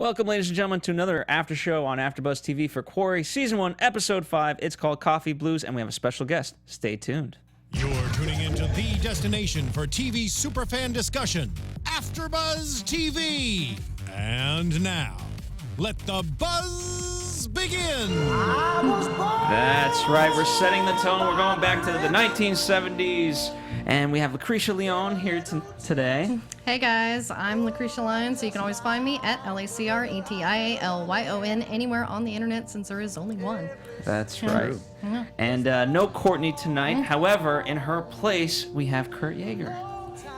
Welcome, ladies and gentlemen, to another after show on AFTERBUZZ TV for Quarry, Season 1, Episode 5. It's called Coffee Blues, and we have a special guest. Stay tuned. You're tuning into the destination for TV superfan discussion, AFTERBUZZ TV. And now, let the buzz begin. That's right. We're setting the tone. We're going back to the 1970s, and we have Lacretia Lyon here today. Hey guys, I'm Lacretia Lyon, so you can always find me at LACRETIALYON anywhere on the internet since there is only one. That's right. Yeah. And no Courtney tonight. However, in her place, we have Kurt Yaeger.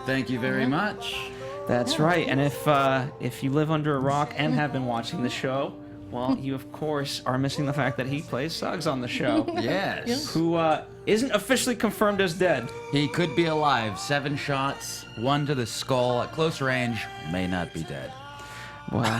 Thank you very much. That's right. And if you live under a rock and have been watching the show, well, you of course are missing the fact that he plays Suggs on the show. Yes. Who isn't officially confirmed as dead. He could be alive. 7 shots, 1 to the skull at close range. May not be dead. Well,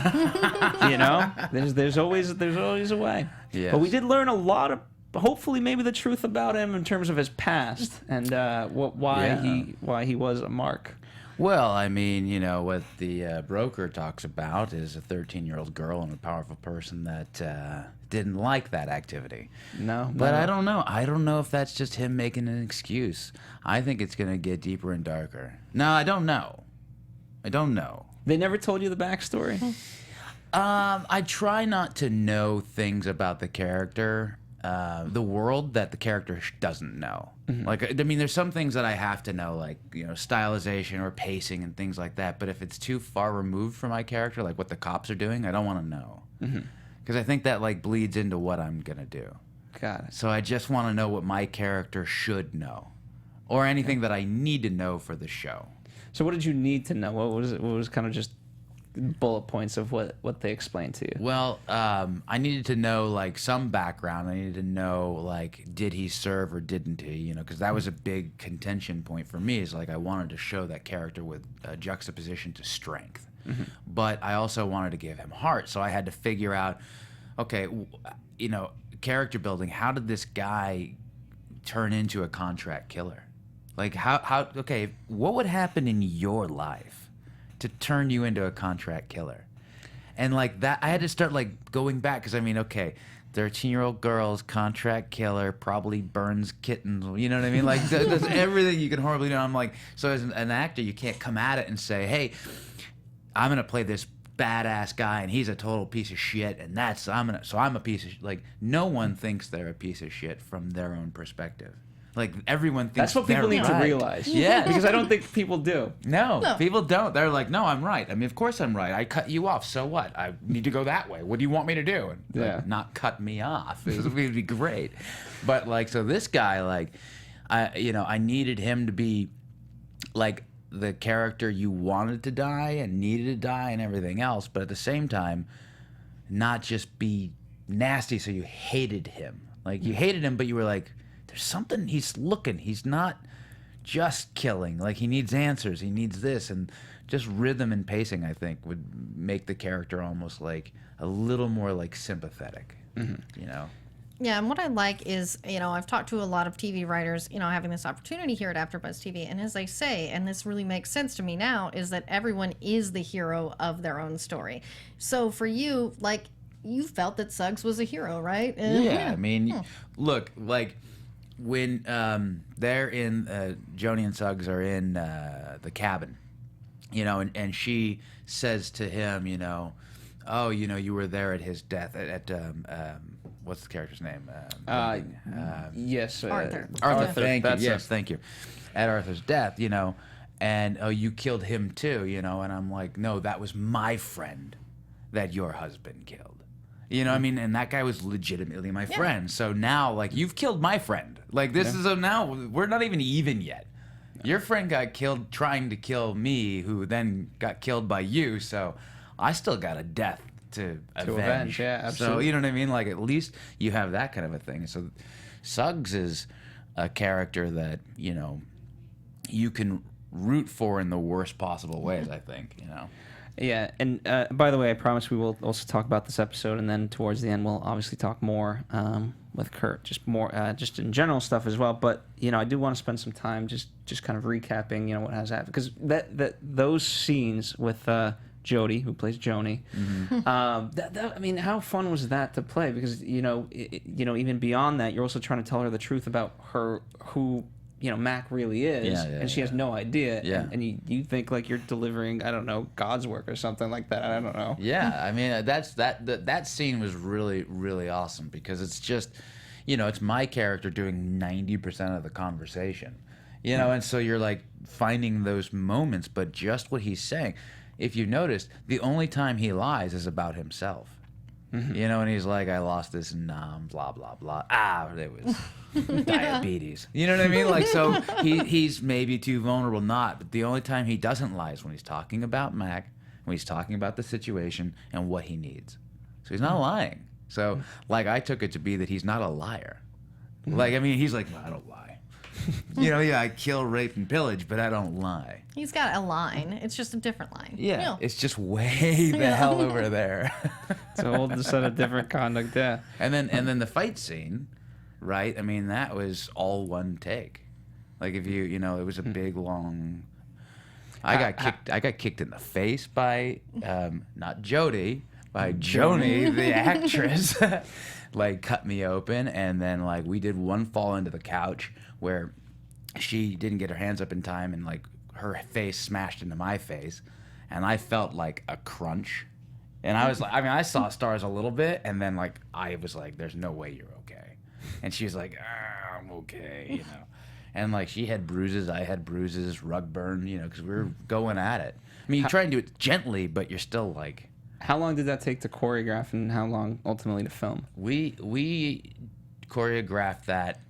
you know, there's always a way. Yes. But we did learn a lot of, hopefully, maybe the truth about him in terms of his past and why he was a mark. Well, I mean, you know, what the broker talks about is a 13-year-old girl and a powerful person that didn't like that activity. No. But I don't know. I don't know if that's just him making an excuse. I think it's going to get deeper and darker. No, I don't know. I don't know. They never told you the backstory? I try not to know things about the character, the world that the character doesn't know. Mm-hmm. Like, I mean, there's some things that I have to know, like, you know, stylization or pacing and things like that. But if it's too far removed from my character, like what the cops are doing, I don't want to know. Because I think that, like, bleeds into what I'm going to do. Got it. So I just want to know what my character should know. Or anything that I need to know for the show. So what did you need to know? What was kind of just bullet points of what they explained to you? Well, I needed to know, like, some background. I needed to know, like, did he serve or didn't he? You know, because that was a big contention point for me. Is like I wanted to show that character with a juxtaposition to strength, but I also wanted to give him heart. So I had to figure out, okay, you know, character building. How did this guy turn into a contract killer? Like, how? Okay, what would happen in your life to turn you into a contract killer? And like that, I had to start like going back, because I mean, okay, 13-year-old girls, contract killer, probably burns kittens, you know what I mean? Like does everything you can horribly do. I'm like, so as an actor, you can't come at it and say, hey, I'm gonna play this badass guy and he's a total piece of shit, and I'm a piece of like, no one thinks they're a piece of shit from their own perspective. Like, everyone thinks that's what people need to realize. Yeah. Because I don't think people do. No, people don't. They're like, no, I'm right. I mean, of course I'm right. I cut you off. So what? I need to go that way. What do you want me to do? And, like, not cut me off. It would be great. But, like, so this guy, like, I needed him to be, like, the character you wanted to die and needed to die and everything else. But at the same time, not just be nasty so you hated him. Like, you hated him, but you were like, there's something, he's looking, he's not just killing, like he needs answers, he needs this, and just rhythm and pacing, I think, would make the character almost like a little more like sympathetic, you know? Yeah, and what I like is, you know, I've talked to a lot of TV writers, you know, having this opportunity here at AFTERBUZZ TV, and as they say, and this really makes sense to me now, is that everyone is the hero of their own story. So for you, like, you felt that Suggs was a hero, right? Yeah, I mean, look, like, when they're in, Joni and Suggs are in the cabin, you know, and she says to him, you know, oh, you know, you were there at his death, at what's the character's name? Yes. Arthur. Arthur, thank you. Yes, thank you. At Arthur's death, you know, and, oh, you killed him too, you know, and I'm like, no, that was my friend that your husband killed. You know what I mean? And that guy was legitimately my friend. So now, like, you've killed my friend. Like, this is now, we're not even yet. Your friend got killed trying to kill me, who then got killed by you. So I still got a death to avenge. Yeah, absolutely. So, you know what I mean? Like, at least you have that kind of a thing. So Suggs is a character that, you know, you can root for in the worst possible ways, I think, you know? Yeah, and by the way, I promise we will also talk about this episode, and then towards the end, we'll obviously talk more with Kurt, just more, just in general stuff as well. But you know, I do want to spend some time just kind of recapping, you know, what has happened, because those scenes with Jodie, who plays Joni. I mean, how fun was that to play? Because even beyond that, you're also trying to tell her the truth about who Mac really is, and she has no idea. Yeah. And you think like you're delivering, I don't know, God's work or something like that. I don't know. Yeah, I mean that scene was really, really awesome because it's just, it's my character doing 90% of the conversation, and so you're like finding those moments, but just what he's saying. If you noticed, the only time he lies is about himself. And he's like, I lost this and blah, blah, blah. It was diabetes. You know what I mean? Like, so he's maybe too vulnerable, not. But the only time he doesn't lie is when he's talking about Mac, when he's talking about the situation and what he needs. So he's not lying. So, like, I took it to be that he's not a liar. Like, I mean, he's like, no, I don't lie. I kill, rape, and pillage, but I don't lie. He's got a line. It's just a different line. Yeah, it's just way the hell over there. It's a whole set of different conduct, yeah. And then the fight scene, right? I mean, that was all one take. Like if it was a big long. I got kicked in the face by not Jodie, by Joni, the actress. Like cut me open, and then like we did one fall into the couch where she didn't get her hands up in time, and like her face smashed into my face, and I felt like a crunch, and I was like, I mean, I saw stars a little bit, and then like I was like, "There's no way you're okay," and she was like, "I'm okay," and like she had bruises, I had bruises, rug burn, because we were going at it. I mean, you try and do it gently, but you're still like. How long did that take to choreograph, and how long ultimately to film? We choreographed that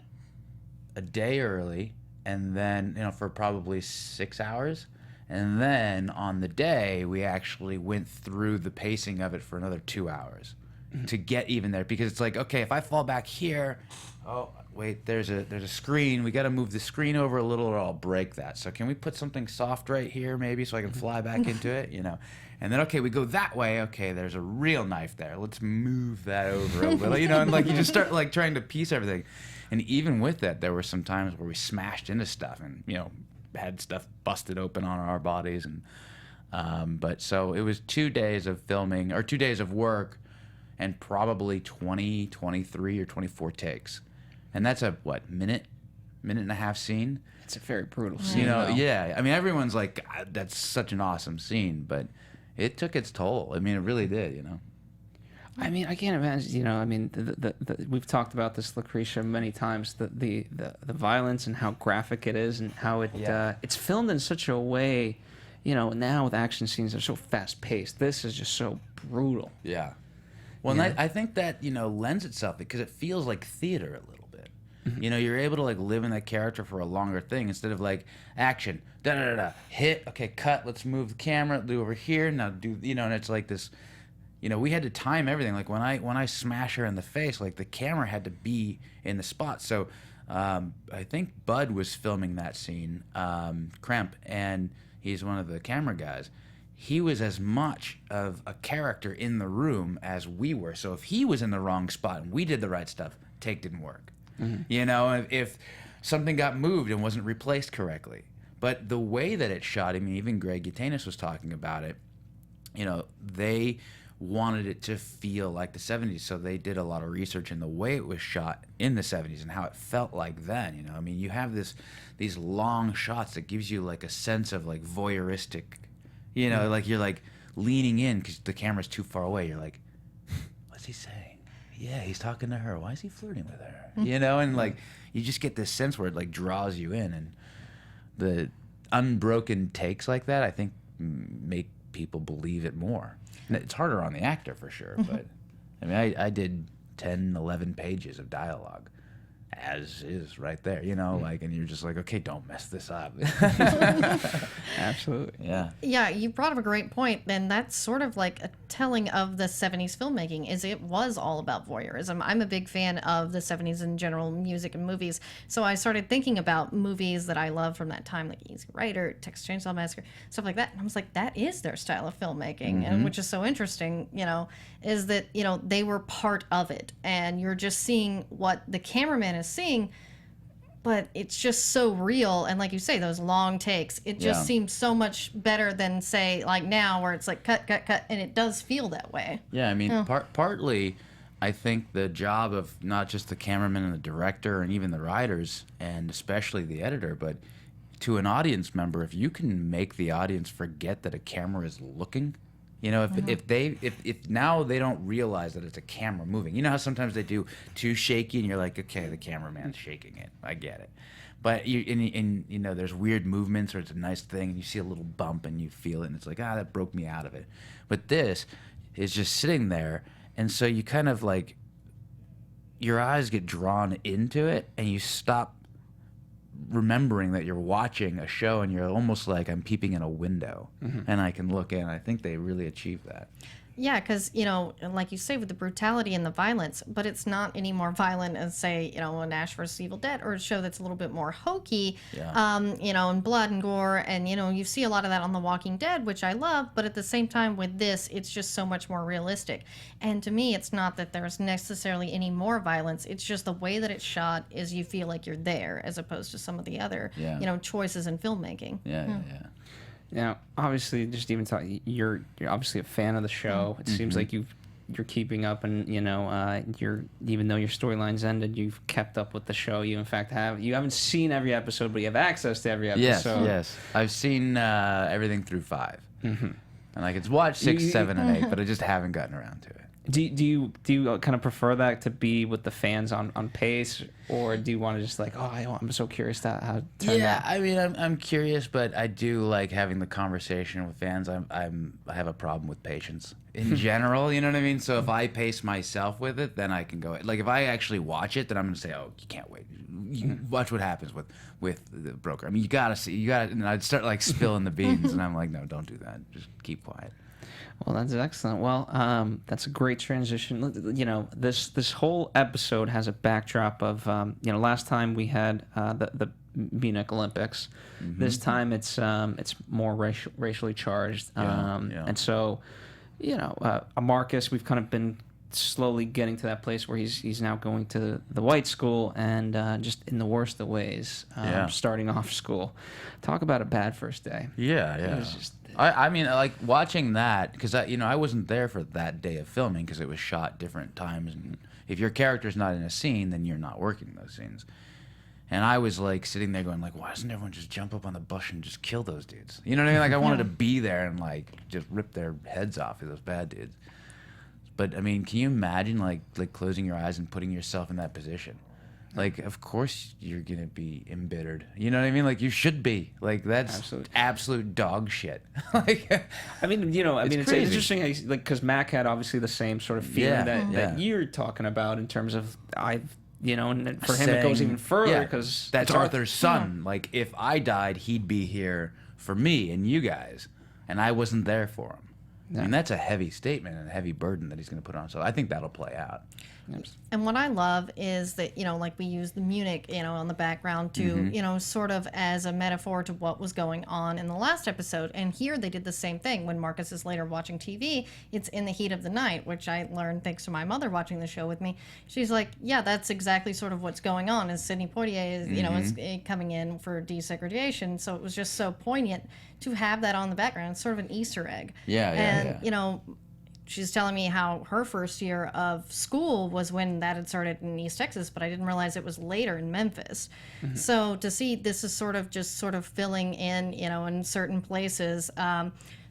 a day early, and then for probably 6 hours, and then on the day we actually went through the pacing of it for another 2 hours to get even there, because it's like, okay, if I fall back here, oh wait, there's a screen, we got to move the screen over a little or I'll break that. So can we put something soft right here maybe so I can fly back into it, And then, okay, we go that way. Okay, there's a real knife there. Let's move that over a little, and like you just start like trying to piece everything. And even with that, there were some times where we smashed into stuff and, had stuff busted open on our bodies. And but so it was 2 days of filming, or 2 days of work, and probably 20, 23, or 24 takes. And that's a, minute and a half scene? It's a very brutal scene. Yeah. I mean, everyone's like, God, that's such an awesome scene, but it took its toll. I mean, it really did, I mean, I can't imagine, I mean, we've talked about this, Lacretia, many times, the violence and how graphic it is and how it's filmed in such a way, now with action scenes, they're so fast-paced. This is just so brutal. Yeah. Well, and I think that, lends itself, because it feels like theater a little bit. You're able to like live in that character for a longer thing instead of like action, hit, okay, cut, let's move the camera, do over here, now do, and it's like this, we had to time everything. Like when I smash her in the face, like the camera had to be in the spot. So I think Bud was filming that scene, Kremp, and he's one of the camera guys. He was as much of a character in the room as we were. So if he was in the wrong spot and we did the right stuff, take didn't work. If something got moved and wasn't replaced correctly. But the way that it shot, I mean, even Greg Yutanis was talking about it, they wanted it to feel like the 70s, so they did a lot of research in the way it was shot in the 70s and how it felt like then. I mean, you have these long shots that gives you like a sense of like voyeuristic, like you're like leaning in because the camera's too far away. You're like, what's he saying? Yeah, he's talking to her. Why is he flirting with her? And like you just get this sense where it like draws you in, and the unbroken takes like that, I think, make people believe it more. And it's harder on the actor for sure, but I mean, I did 10, 11 pages of dialogue as is right there, like, and you're just like, okay, don't mess this up. Absolutely. Yeah, you brought up a great point, and that's sort of like a telling of the 70s filmmaking, is it was all about voyeurism. I'm a big fan of the 70s in general, music and movies, so I started thinking about movies that I love from that time, like Easy Rider, Texas Chainsaw Massacre, stuff like that, and I was like, that is their style of filmmaking, and which is so interesting, is that, they were part of it, and you're just seeing what the cameraman is seeing, but it's just so real. And like you say, those long takes, it just seems so much better than, say, like now where it's like cut, cut, cut, and it does feel that way. Yeah, I mean, partly, I think the job of not just the cameraman and the director and even the writers, and especially the editor, but to an audience member, if you can make the audience forget that a camera is looking, you know, if now they don't realize that it's a camera moving. You know how sometimes they do too shaky and you're like, okay, the cameraman's shaking it. I get it. But you know, there's weird movements or it's a nice thing and you see a little bump and you feel it and it's like, that broke me out of it. But this is just sitting there, and so you kind of like, your eyes get drawn into it and you stop remembering that you're watching a show, and you're almost like, I'm peeping in a window and I can look in. I think they really achieved that. Yeah, because, you know, like you say, with the brutality and the violence, but it's not any more violent as, say, you know, an Ash vs. Evil Dead, or a show that's a little bit more hokey, you know, and blood and gore. And, you know, you see a lot of that on The Walking Dead, which I love, but at the same time with this, it's just so much more realistic. And to me, it's not that there's necessarily any more violence. It's just the way that it's shot is you feel like you're there, as opposed to some of the other, you know, choices in filmmaking. Yeah. Now, obviously, just even talking, you're obviously a fan of the show. It seems like you're keeping up, and you know, you're, even though your storyline's ended, you've kept up with the show. You in fact you haven't seen every episode, but you have access to every episode. Yes. I've seen everything through 5, and I could watch 6, 7, and 8, but I just haven't gotten around to it. Do you kind of prefer that to be with the fans on pace, or do you want to just like, I'm so curious how to turn that? I mean, I'm curious, but I do like having the conversation with fans. I have a problem with patience in general, you know what I mean? So if I pace myself with it, then I can go. Like if I actually watch it, then I'm gonna say, you can't wait. You watch what happens with the broker. I mean, you gotta, and I'd start like spilling the beans, and I'm like, no, don't do that. Just keep quiet. Well, that's excellent. Well, that's a great transition. You know, this whole episode has a backdrop of, you know, last time we had the Munich Olympics. This time it's more racially charged. And so, you know, Marcus, we've kind of been slowly getting to that place where he's now going to the white school, and just in the worst of ways, starting off school. Talk about a bad first day. It was just, I mean, like watching that, because I wasn't there for that day of filming because it was shot different times, and if your character's not in a scene, then you're not working those scenes. And I was like sitting there going like, why doesn't everyone just jump up on the bus and just kill those dudes? You know what I mean? Like I wanted to be there and like just rip their heads off of those bad dudes. But I mean, can you imagine like closing your eyes and putting yourself in that position? Like, of course you're gonna be embittered. You know what I mean? Like you should be. Like that's absolute dog shit. Like, I mean, you know, it's crazy. interesting, like because Mac had obviously the same sort of feeling that you're talking about in terms of you know, and for him it goes even further because that's Arthur's son. Like if I died, he'd be here for me and you guys, and I wasn't there for him. I mean, that's a heavy statement and a heavy burden that he's going to put on. So I think that'll play out. And what I love is that, you know, like we use the Munich, you know, on the background to, you know, sort of as a metaphor to what was going on in the last episode. And here they did the same thing. When Marcus is later watching TV, it's in the heat of the night, which I learned thanks to my mother watching the show with me. She's like, yeah, that's exactly sort of what's going on. Is Sidney Poitier is, you know, is coming in for desegregation. So it was just so poignant to have that on the background. It's sort of an Easter egg. And, you know, she's telling me how her first year of school was when that had started in East Texas, but I didn't realize it was later in Memphis. So to see this is sort of filling in, you know, in certain places,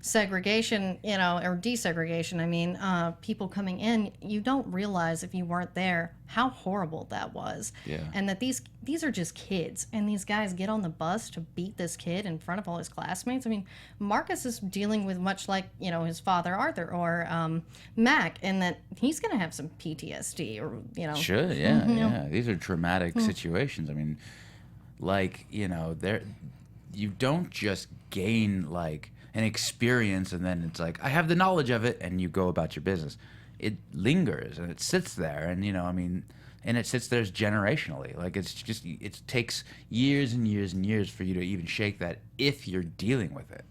segregation, you know, or desegregation, I mean, people coming in, you don't realize if you weren't there how horrible that was. And that these are just kids, and these guys get on the bus to beat this kid in front of all his classmates. I mean, Marcus is dealing with much like, you know, his father Arthur or Mac, and that he's going to have some PTSD or, you know. Sure, yeah. These are traumatic situations. I mean, like, you know, you don't just gain like an experience and then it's like I have the knowledge of it and you go about your business. It lingers and it sits there, and you know, I mean, and it sits there generationally. Like it takes years and years and years for you to even shake that if you're dealing with it.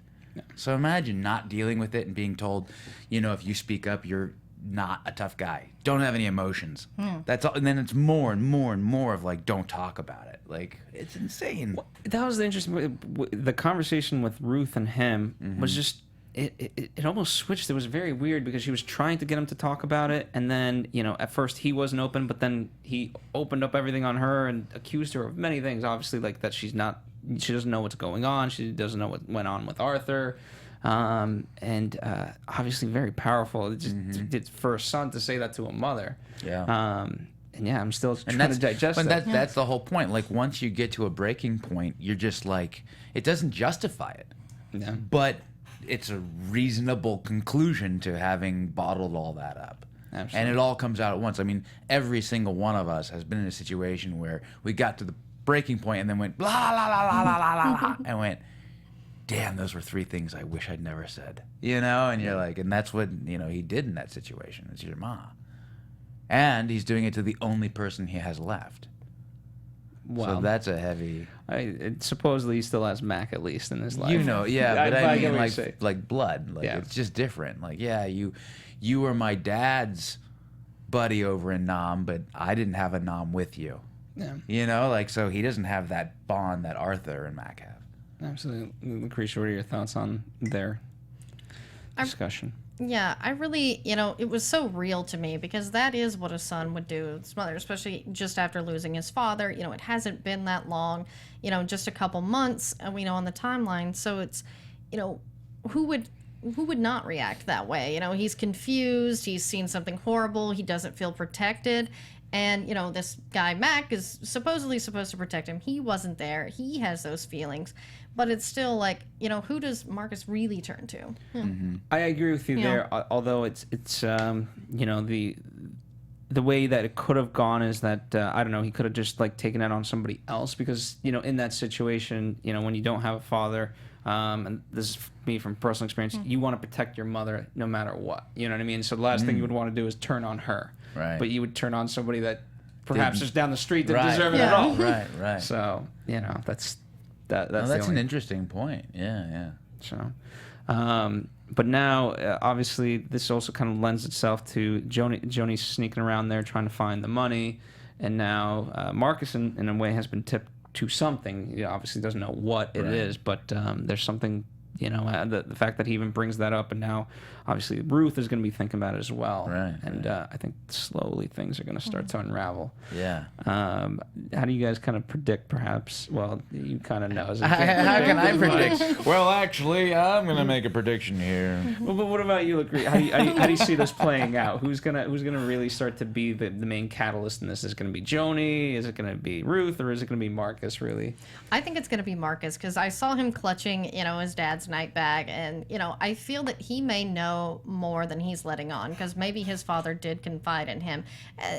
So imagine not dealing with it and being told, you know, if you speak up, you're not a tough guy. Don't have any emotions. That's all. And then it's more and more and more of like, don't talk about it. Like, it's insane. That was the interesting. The conversation with Ruth and him was just. It almost switched. It was very weird because she was trying to get him to talk about it, and then at first he wasn't open, but then he opened up everything on her and accused her of many things. Obviously, like that she doesn't know what's going on. She doesn't know what went on with Arthur, and obviously very powerful. It's for a son to say that to a mother. Yeah. And yeah, I'm still trying to digest but that. That's the whole point. Like, once you get to a breaking point, you're just like, it doesn't justify it. Yeah. But it's a reasonable conclusion to having bottled all that up. Absolutely. And it all comes out at once. I mean, every single one of us has been in a situation where we got to the breaking point and then went blah, blah, blah, blah, blah, blah, blah, and went, damn, those were 3 things I wish I'd never said. And you're like, and that's what, he did in that situation. It's your ma. And he's doing it to the only person he has left. Wow. So that's a heavy... supposedly he still has Mac at least in his life. Yeah, but I mean, get what you like blood. Like, it's just different. Like, yeah, you were my dad's buddy over in Nam, but I didn't have a Nam with you. Yeah. So he doesn't have that bond that Arthur and Mac have. Absolutely. Lacretia, what are your thoughts on their discussion? Yeah, I really, it was so real to me because that is what a son would do with his mother, especially just after losing his father. It hasn't been that long, just a couple months, we know on the timeline. So it's, who would not react that way? He's confused. He's seen something horrible. He doesn't feel protected. And, this guy, Mac, is supposedly supposed to protect him. He wasn't there. He has those feelings. But it's still like, who does Marcus really turn to? I agree with you there, although it's the way that it could have gone is that, I don't know, he could have just, taken it on somebody else because, in that situation, when you don't have a father, and this is me from personal experience, you want to protect your mother no matter what. You know what I mean? So the last thing you would want to do is turn on her. Right. But you would turn on somebody that perhaps just down the street didn't deserve it at all. Right. So, that's that's an interesting point. Yeah. So, but now, obviously, this also kind of lends itself to Joni sneaking around there trying to find the money, and now Marcus, in a way, has been tipped to something. He obviously doesn't know what it is, but there's something. The fact that he even brings that up, and now obviously Ruth is going to be thinking about it as well. Right. And I think slowly things are going to start to unravel. Yeah. How do you guys kind of predict, perhaps? Well, you kind of know. How can I predict? Well, actually, I'm going to make a prediction here. Well, but what about you, Lacretia? How do you see this playing out? Who's gonna really start to be the main catalyst in this? Is it going to be Joni? Is it going to be Ruth? Or is it going to be Marcus, really? I think it's going to be Marcus because I saw him clutching, his dad's night bag, and I feel that he may know more than he's letting on because maybe his father did confide in him,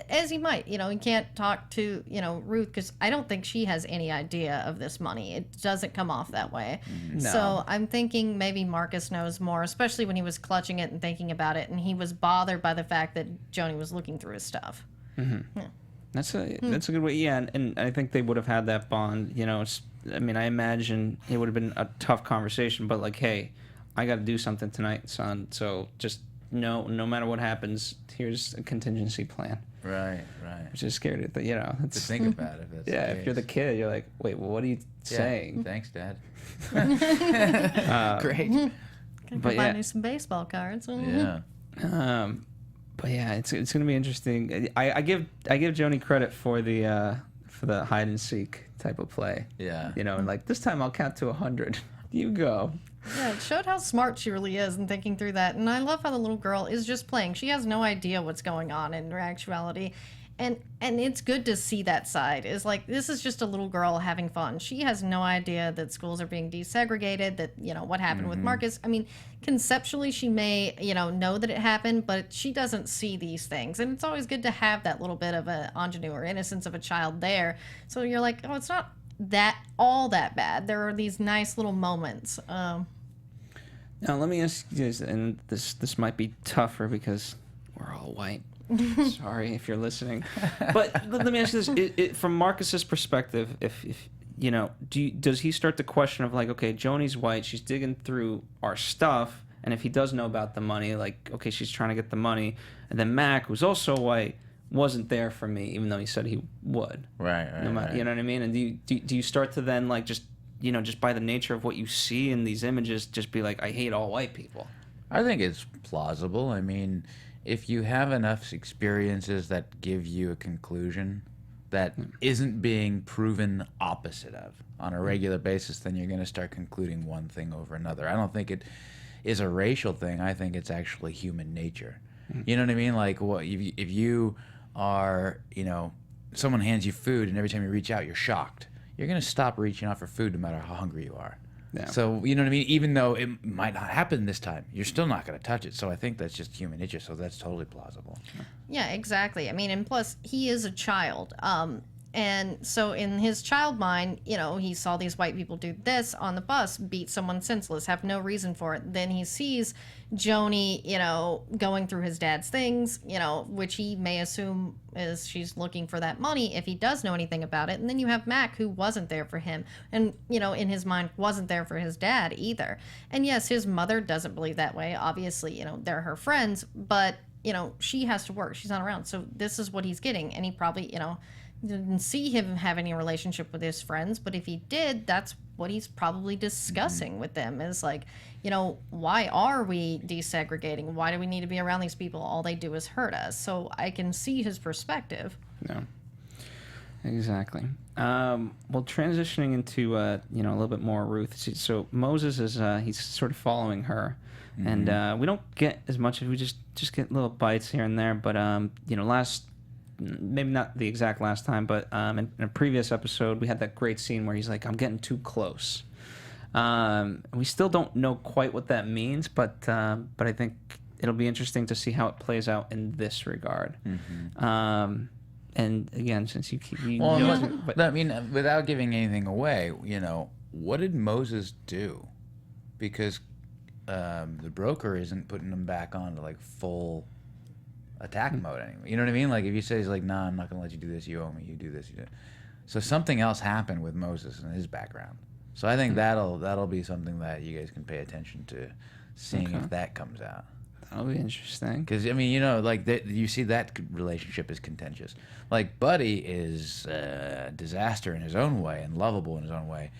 as he might. He can't talk to Ruth because I don't think she has any idea of this money. It doesn't come off that way. No. So I'm thinking maybe Marcus knows more, especially when he was clutching it and thinking about it, and he was bothered by the fact that Joni was looking through his stuff. Mm-hmm. Yeah. That's a good way. Yeah, and I think they would have had that bond. I imagine it would have been a tough conversation, but hey, I got to do something tonight, son. So just no matter what happens, here's a contingency plan. Right. I'm just scared of that. To think about it. If you're the kid, you're like, wait, well, what are you saying? Thanks, Dad. Great. But buy me some baseball cards. Yeah. But yeah, it's gonna be interesting. I give Joni credit for the hide and seek type of play. Yeah. And this time I'll count to 100. You go. Yeah, it showed how smart she really is in thinking through that. And I love how the little girl is just playing. She has no idea what's going on in actuality. And it's good to see that side. Is this is just a little girl having fun. She has no idea that schools are being desegregated, that, what happened with Marcus. I mean, conceptually she may, know that it happened, but she doesn't see these things. And it's always good to have that little bit of an ingenuity or innocence of a child there. So you're like, oh, it's not all that bad. There are these nice little moments. Now let me ask you this, and this might be tougher because we're all white. Sorry if you're listening, but let me ask you this: from Marcus's perspective, if does he start to question of okay, Joni's white, she's digging through our stuff, and if he does know about the money, okay, she's trying to get the money, and then Mac, who's also white, wasn't there for me, even though he said he would. Right. No matter, you know what I mean? And do you start to then like just just by the nature of what you see in these images, just be like, I hate all white people? I think it's plausible. I mean, if you have enough experiences that give you a conclusion that isn't being proven opposite of on a regular basis, then you're going to start concluding one thing over another. I don't think it is a racial thing. I think it's actually human nature. You know what I mean? Like, if you are, someone hands you food and every time you reach out, you're shocked. You're going to stop reaching out for food no matter how hungry you are. Yeah. So, you know what I mean? Even though it might not happen this time, you're still not going to touch it. So I think that's just human nature. So that's totally plausible. Yeah, exactly. I mean, and plus, he is a child. And so in his child mind, he saw these white people do this on the bus, beat someone senseless, have no reason for it. Then he sees Joni, going through his dad's things, which he may assume is she's looking for that money if he does know anything about it. And then you have Mac, who wasn't there for him and, in his mind wasn't there for his dad either. And yes, his mother doesn't believe that way. Obviously, they're her friends, but, she has to work. She's not around. So this is what he's getting. And he probably, didn't see him have any relationship with his friends, but if he did, that's what he's probably discussing with them is like, why are we desegregating? Why do we need to be around these people? All they do is hurt us. So I can see his perspective. No, exactly. Well, transitioning into a little bit more Ruth. So Moses is he's sort of following her, and we don't get as much. We just get little bites here and there. But maybe not the exact last time, but in a previous episode, we had that great scene where he's like, I'm getting too close. We still don't know quite what that means, but I think it'll be interesting to see how it plays out in this regard. And again, since you keep... I mean, without giving anything away, what did Moses do? Because the broker isn't putting him back on to, like, full... attack mode anyway. You know what I mean? Like if you say he's like, nah, I'm not gonna let you do this, you owe me, you do this, you do. So something else happened with Moses and his background. So I think that'll be something that you guys can pay attention to, seeing if that comes out. That'll be interesting. Because I mean, like you see that relationship is contentious. Like Buddy is a disaster in his own way and lovable in his own way,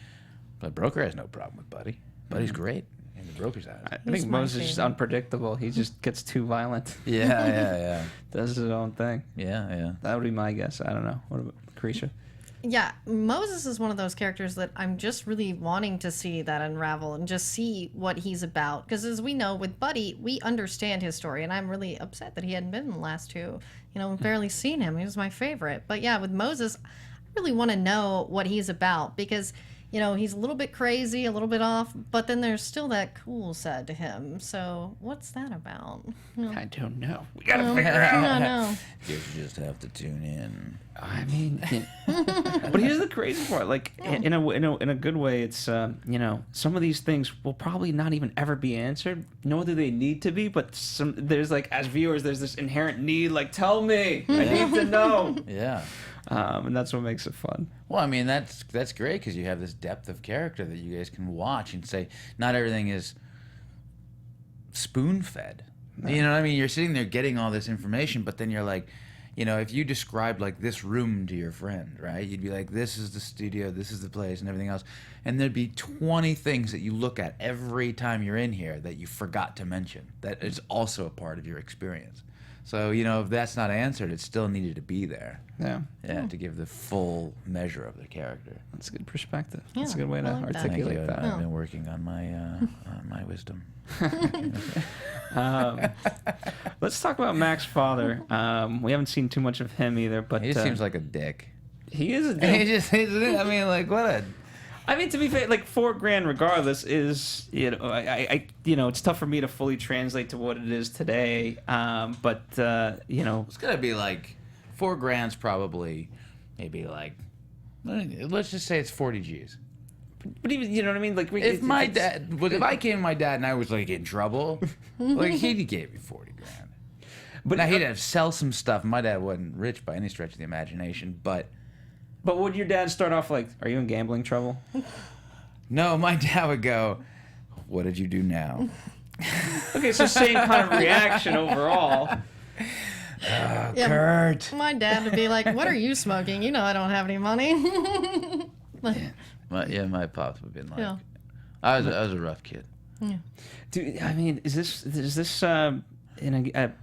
but Broker has no problem with Buddy. Buddy's great. The broker's eyes. I think Moses is just unpredictable. He just gets too violent. Yeah. Does his own thing. Yeah. That would be my guess. I don't know. What about Lacretia? Yeah, Moses is one of those characters that I'm just really wanting to see that unravel and just see what he's about. Because as we know, with Buddy, we understand his story, and I'm really upset that he hadn't been in the last two. Barely seen him. He was my favorite. But yeah, with Moses, I really want to know what he's about because... he's a little bit crazy, a little bit off, but then there's still that cool side to him. So what's that about? I don't know. We got to figure out. I know. You just have to tune in. I mean, but here's the crazy part. Like, in a good way, it's, some of these things will probably not even ever be answered, nor do they need to be, but there's like, as viewers, there's this inherent need, like, tell me, I need to know. Yeah. And that's what makes it fun. Well, I mean, that's great because you have this depth of character that you guys can watch and say, not everything is spoon-fed. No. You know what I mean? You're sitting there getting all this information, but then you're like, if you described like this room to your friend, right? You'd be like, this is the studio, this is the place, and everything else. And there'd be 20 things that you look at every time you're in here that you forgot to mention. That is also a part of your experience. So, if that's not answered, it still needed to be there. Yeah, to give the full measure of the character. That's a good perspective. Yeah, That's a good way to articulate that. I've been working on my wisdom. Let's talk about Mac's father. We haven't seen too much of him either, but he seems like a dick. He is a dick. I mean, like, what a... I mean, to be fair, like $4,000 regardless is, it's tough for me to fully translate to what it is today. But it's gonna be like $4,000's probably maybe like, let's just say it's 40 G's. But even, you know what I mean? Like, if I came to my dad and I was like in trouble, like he gave me $40,000. But now he'd have to sell some stuff. My dad wasn't rich by any stretch of the imagination, but. But would your dad start off like, are you in gambling trouble? No, my dad would go, what did you do now? Okay, so same kind of reaction overall. Yeah, Kurt. my dad would be like, "What are you smoking? You know I don't have any money." My pops would have been like, Yeah. I was a rough kid. Dude, I mean, is this? And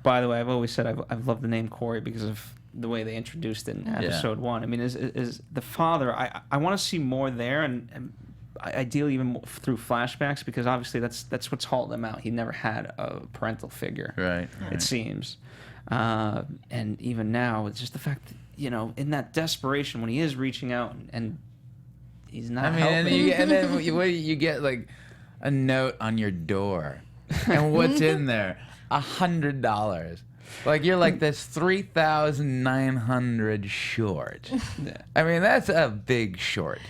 by the way, I've always said I've loved the name Quarry because of the way they introduced it in episode 1. I mean, is the father? I want to see more there, and ideally even more through flashbacks, because obviously that's what's hauled him out. He never had a parental figure, Right. it seems, and even now, it's just the fact that, you know, in that desperation when he is reaching out and he's not. I mean, helping. and then you get like a note on your door, and what's in there? $100. Like, you're like this 3,900 short. I mean, that's a big short.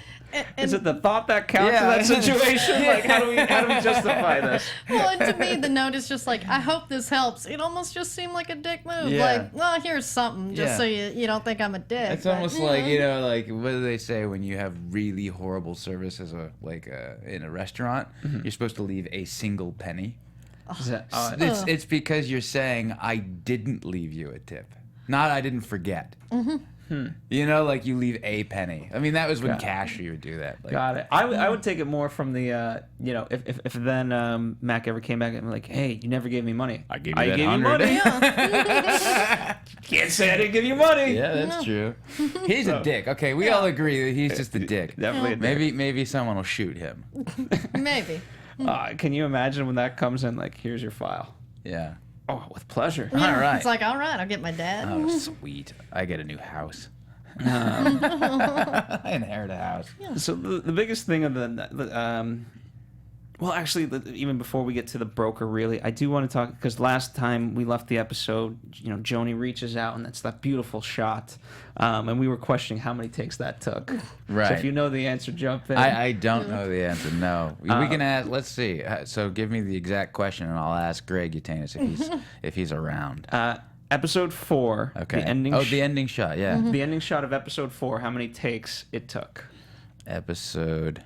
Is it the thought that counts in that situation? Like, how do we justify this? Well, and to me, the note is just like, I hope this helps. It almost just seemed like a dick move. Yeah. Like, well, here's something, just Yeah. so you don't think I'm a dick. It's but, almost like, you know, like, what do they say when you have really horrible service as in a restaurant? You're supposed to leave a single penny. Is that- It's because you're saying, I didn't leave you a tip, not I didn't forget. You know, like, you leave a penny. I mean, that was when cashier would do that. Like, Got it. I would take it more from the, you know, if then Mac ever came back and like, hey, you never gave me money. I gave you I that gave you 100. money. Can't say I didn't give you money. Yeah, that's true. He's a dick. Okay, we all agree that he's just a dick. Definitely a dick. Maybe someone will shoot him. Maybe. Can you imagine when that comes in? Like, here's your file. Yeah. Oh, with pleasure. All right. It's like, all right, I'll get my dad. Oh, sweet. I get a new house. I inherit a house. So the biggest thing of well, actually, even before we get to the broker, really, I do want to talk, because last time we left the episode, you know, Joni reaches out, and that's that beautiful shot, and we were questioning how many takes that took. Right. So if you know the answer, jump in. I don't know the answer. No, we can ask. Let's see. So give me the exact question, and I'll ask Greg Utanis if he's around. Episode 4. Okay. The ending. The ending shot. Yeah. The ending shot of episode 4. How many takes it took? Episode.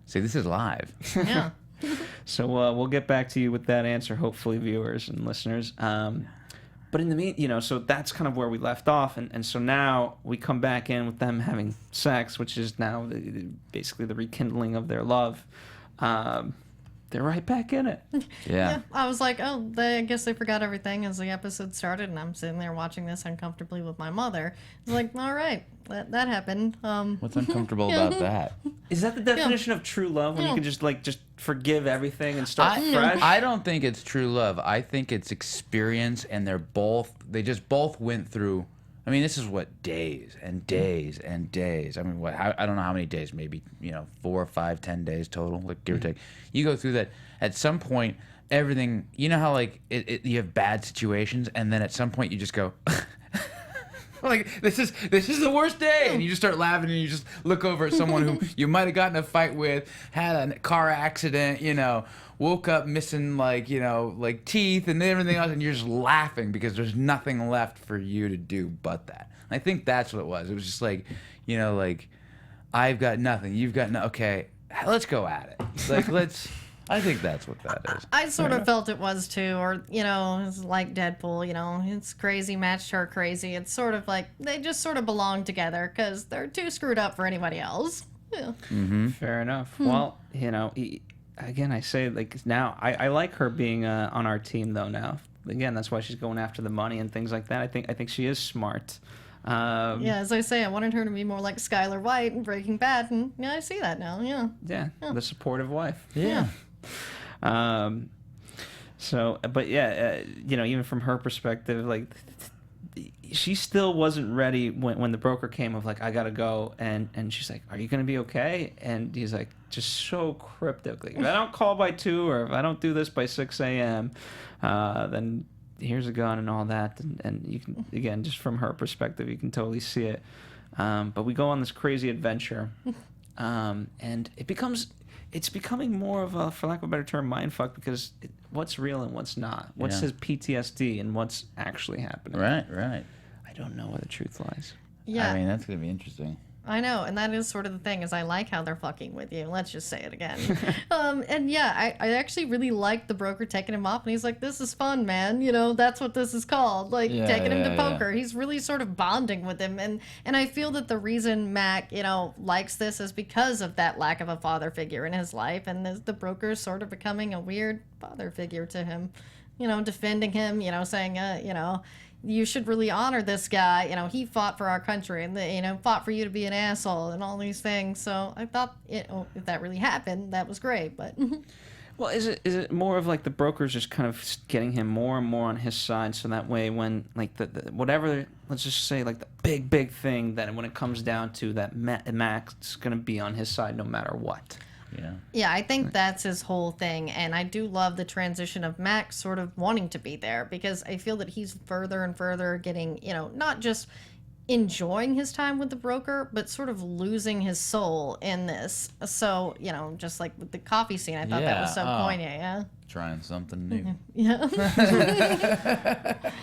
See, this is live. Yeah. So we'll get back to you with that answer, hopefully, viewers and listeners. But in the you know, so that's kind of where we left off, and so now we come back in with them having sex, which is now basically the rekindling of their love. They're right back in it. Yeah. I was like, oh, I guess they forgot everything as the episode started, and I'm sitting there watching this uncomfortably with my mother. It's like, all right, that happened. What's uncomfortable about that? Is that the definition of true love, when you can just forgive everything and start fresh? I don't think it's true love. I think it's experience, and they just both went through. I mean, this is what, days and days and days. I mean, I don't know how many days, maybe, 4, 5, 10 days total, like, give or take. You go through that. At some point, everything, you know how, like, you have bad situations, and then at some point you just go, like, this is the worst day, and you just start laughing, and you just look over at someone who you might have gotten in a fight with, had a car accident, woke up missing, like teeth and everything else, and you're just laughing because there's nothing left for you to do but that. And I think that's what it was. It was just like, like, I've got nothing, you've got no. Okay, let's go at it. Like, let's. I think that's what that is. I sort of felt it was too, or it's like Deadpool. It's crazy matched her crazy. It's sort of like they just sort of belong together because they're too screwed up for anybody else. Yeah. Mm-hmm. Fair enough. Well, again, I say, like, now I like her being on our team, though. Now, again, that's why she's going after the money and things like that. I think she is smart. Yeah, as I say, I wanted her to be more like Skylar White in Breaking Bad, and I see that now. Yeah. Yeah, the supportive wife. Yeah. So, but yeah, even from her perspective, like, she still wasn't ready when the broker came of like, I gotta go, and she's like, are you gonna be okay? And he's like, just so cryptic, like, if I don't call by 2 or if I don't do this by 6 a.m., then here's a gun and all that, and you can, again, just from her perspective, you can totally see it. But we go on this crazy adventure, and it's becoming more of a, for lack of a better term, mindfuck, because what's real and what's not. What's his PTSD and what's actually happening. Right. I don't know where the truth lies. Yeah. I mean, that's gonna be interesting. I know, and that is sort of the thing, is I like how they're fucking with you. Let's just say it again. And yeah, I actually really liked the broker taking him off, and he's like, this is fun, man. You know, that's what this is called. Like, taking him to poker. He's really sort of bonding with him. And I feel that the reason Mac, you know, likes this is because of that lack of a father figure in his life, and the broker is sort of becoming a weird father figure to him. You know, defending him, you know, saying, you know, you should really honor this guy. You know, he fought for our country and, you know, fought for you to be an asshole and all these things. So I thought, if that really happened, that was great. But well, is it more of like the broker's just kind of getting him more and more on his side, so that way when like the whatever, let's just say like the big thing, that when it comes down to that, Mac's gonna be on his side no matter what. Yeah, I think that's his whole thing, and I do love the transition of Max sort of wanting to be there, because I feel that he's further and further getting, you know, not just enjoying his time with the broker, but sort of losing his soul in this. So, you know, just like with the coffee scene, I thought that was so poignant, yeah? Trying something new. Yeah.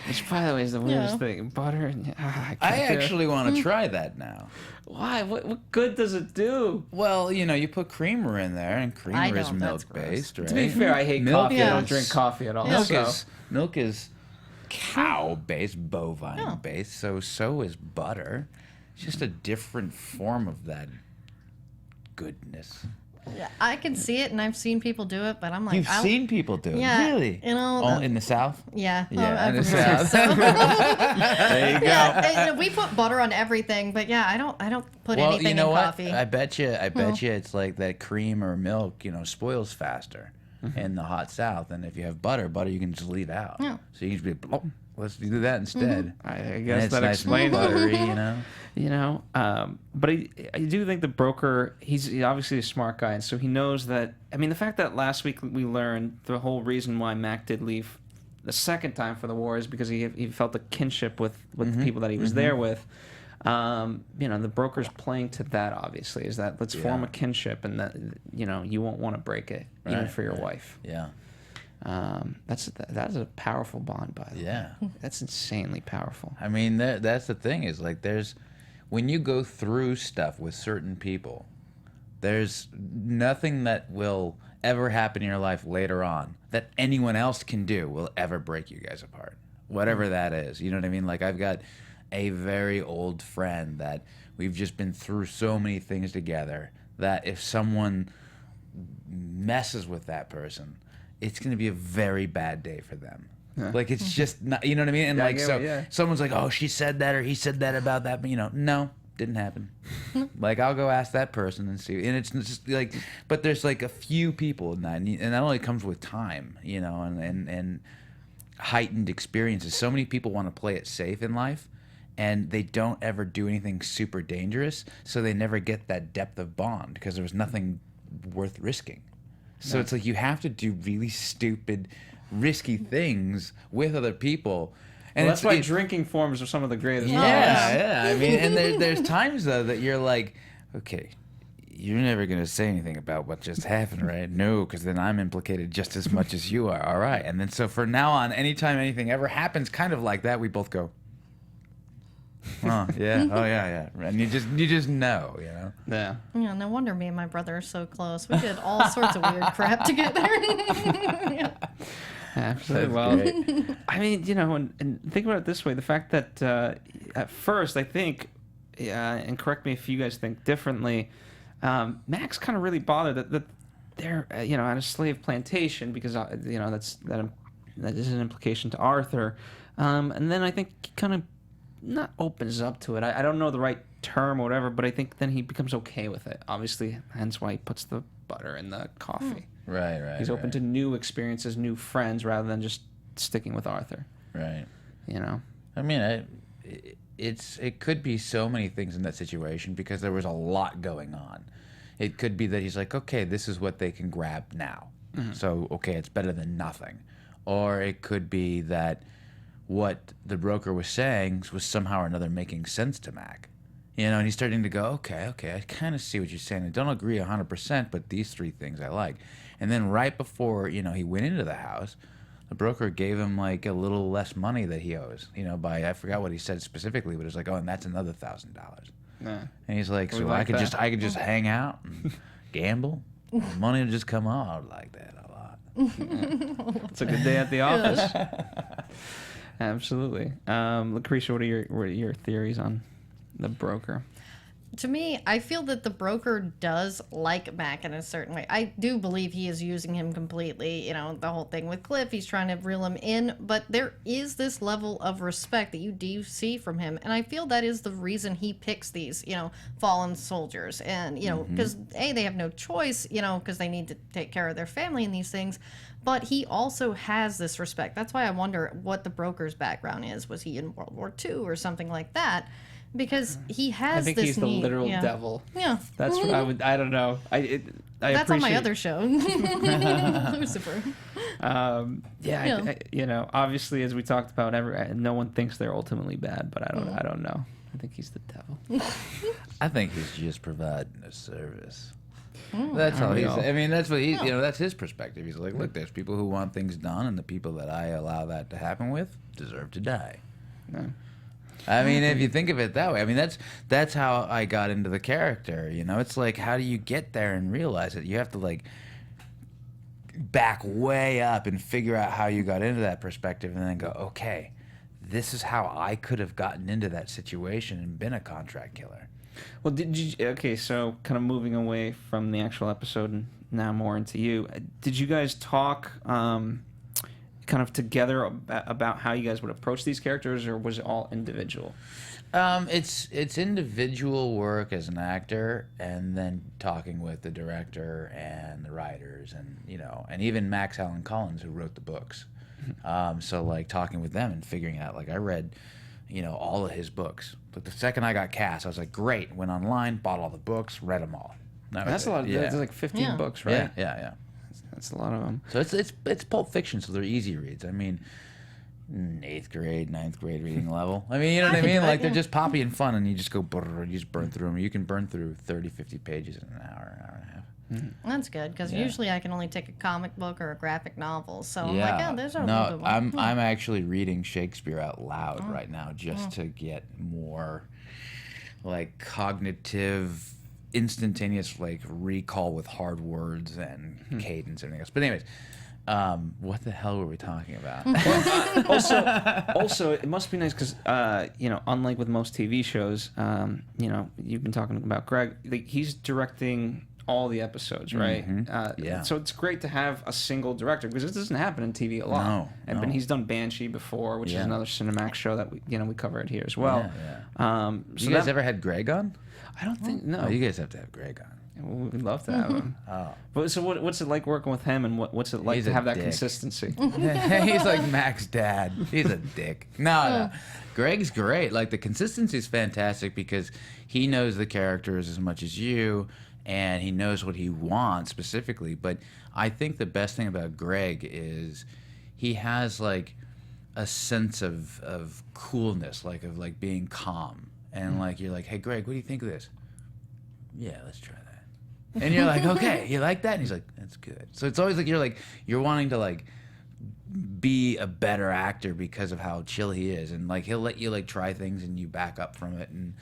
Which, by the way, is the weirdest thing. Butter and... I actually want to try that now. Why? What good does it do? Well, you know, you put creamer in there, and creamer is milk-based, right? To be fair, I hate coffee. I don't drink coffee at all. Milk is cow-based, bovine-based, so is butter. It's just a different form of that goodness. Yeah, I can see it, and I've seen people do it, but I'm like... You've seen people do it? Yeah, really? You know... Oh, in the South? Yeah. Yeah, in the South. There you go. Yeah, we put butter on everything, but yeah, I don't put anything in coffee. I bet you it's like that cream or milk, you know, spoils faster in the hot South, and if you have butter you can just leave out. Yeah. So you can just be, let's do that instead. I guess that explains buttery, you know. You know, but I do think the broker, he's obviously a smart guy, and so he knows that. I mean, the fact that last week we learned the whole reason why Mac did leave the second time for the war is because he felt a kinship with the people that he was there with. You know, the broker's playing to that, obviously, is that let's form a kinship, and that, you know, you won't want to break it, even for your wife. Yeah. That's a powerful bond, by the way. Yeah. That's insanely powerful. I mean, that's the thing, is like when you go through stuff with certain people, there's nothing that will ever happen in your life later on that anyone else can do will ever break you guys apart. Whatever that is. You know what I mean? Like, I've got a very old friend that we've just been through so many things together that if someone messes with that person, it's going to be a very bad day for them. Yeah. Like, it's just not, you know what I mean? And like, someone's like, oh, she said that or he said that about that, but you know, no, didn't happen. Like, I'll go ask that person and see. And it's just like, but there's like a few people in that, and that only comes with time, you know, and heightened experiences. So many people want to play it safe in life, and they don't ever do anything super dangerous, so they never get that depth of bond because there was nothing worth risking. So it's like you have to do really stupid, risky things with other people. And that's why drinking forms are some of the greatest. Yeah. I mean, and there's times, though, that you're like, okay, you're never going to say anything about what just happened, right? No, because then I'm implicated just as much as you are. All right. And then so for now on, anytime anything ever happens kind of like that, we both go, oh yeah, oh yeah, and you just know, you know. Yeah. Yeah. No wonder me and my brother are so close. We did all sorts of weird crap together. Yeah. Absolutely. Well, I mean, you know, and think about it this way: the fact that at first, I think, and correct me if you guys think differently, Mac's kind of really bothered that they're you know, at a slave plantation, because you know that is an implication to Arthur, and then I think he kind of not opens up to it. I don't know the right term or whatever, but I think then he becomes okay with it. Obviously, hence why he puts the butter in the coffee. Right. He's open to new experiences, new friends, rather than just sticking with Arthur. Right. You know. I mean, it could be so many things in that situation because there was a lot going on. It could be that he's like, okay, this is what they can grab now. Mm-hmm. So, okay, it's better than nothing. Or it could be that what the broker was saying was somehow or another making sense to Mac. You know, and he's starting to go, okay, I kind of see what you're saying. I don't agree 100%, but these three things I like. And then right before, you know, he went into the house, the broker gave him like a little less money that he owes, you know, by, I forgot what he said specifically, but it was like, oh, and that's another $1,000. Nah. And he's like, We so like I could that. just hang out and gamble. Money would just come out. I would like that a lot. It's a good day at the office. Absolutely. Lacretia, what are your theories on the broker? To me, I feel that the broker does like Mac in a certain way. I do believe he is using him completely. You know, the whole thing with Cliff, he's trying to reel him in, but there is this level of respect that you do see from him. And I feel that is the reason he picks these, you know, fallen soldiers. And, you know, because they have no choice, you know, because they need to take care of their family and these things. But he also has this respect. That's why I wonder what the broker's background is. Was he in World War II or something like that? Because he has I think this he's the need, literal yeah. devil. Yeah. That's what I would. I don't know. That's on my other show, Lucifer. You know, obviously, as we talked about, no one thinks they're ultimately bad, but I don't know. I think he's the devil. I think he's just providing a service. That's all Aren't we he's. all? I mean, that's what he. You know, that's his perspective. He's like, look, there's people who want things done, and the people that I allow that to happen with deserve to die. No. I mean, if you think of it that way, I mean, that's how I got into the character. You know, it's like, how do you get there and realize it? You have to like back way up and figure out how you got into that perspective, and then go, okay, this is how I could have gotten into that situation and been a contract killer. Well, did you? Okay, so kind of moving away from the actual episode and now more into you. Did you guys talk? Kind of together about how you guys would approach these characters, or was it all individual? It's individual work as an actor, and then talking with the director and the writers, and you know, and even Max Allan Collins, who wrote the books. So like talking with them and figuring out. Like I read, you know, all of his books. But the second I got cast, I was like, great. Went online, bought all the books, read them all. That's a lot. Yeah. That's like 15 books, right? Yeah. That's a lot of them. So it's Pulp Fiction, so they're easy reads. I mean, 8th grade, 9th grade reading level. I mean, you know what I mean? Like, they're just poppy and fun, and you just go, brrr, you just burn through them. You can burn through 30, 50 pages in an hour and a half. That's good, because Yeah. usually I can only take a comic book or a graphic novel. So I'm Yeah. like, oh, there's a no, little bit more. I'm actually reading Shakespeare out loud right now just to get more, like, cognitive, instantaneous, like, recall with hard words and cadence and everything else. But anyways, what the hell were we talking about? Also, it must be nice because, you know, unlike with most TV shows, you know, you've been talking about Greg, like, he's directing all the episodes, right? Yeah. So it's great to have a single director because this doesn't happen in TV a lot. No. And he's done Banshee before, which is Yeah. another Cinemax show that we cover it here as well. So You guys ever had Greg on? I don't think no. Oh, you guys have to have Greg on. We'd love to have him. But so what's it like working with him, and what's it like He's to a have that dick. consistency? He's like Mac's dad. He's a dick. No. Greg's great. Like, the consistency is fantastic because he knows the characters as much as you, and he knows what he wants specifically. But I think the best thing about Greg is he has like a sense of coolness, like of like being calm, and like you're like, hey Greg, what do you think of this? Yeah, let's try that. And you're like, okay, you like that? And he's like, that's good. So it's always like you're wanting to like be a better actor because of how chill he is, and like he'll let you like try things and you back up from it, and